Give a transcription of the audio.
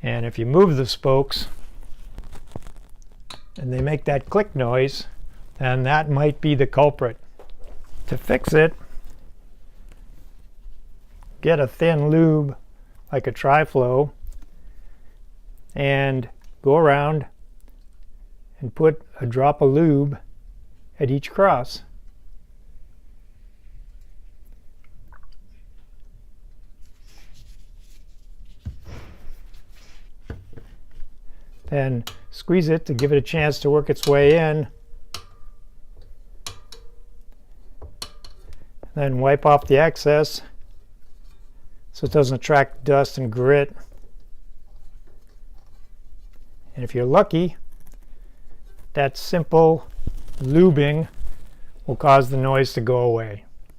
And if you move the spokes and they make that click noise, then that might be the culprit. To fix it, get a thin lube like a tri-flow and go around and put a drop of lube at each cross. Then squeeze it to give it a chance to work its way in. Then wipe off the excess so it doesn't attract dust and grit. And if you're lucky, that simple lubing will cause the noise to go away.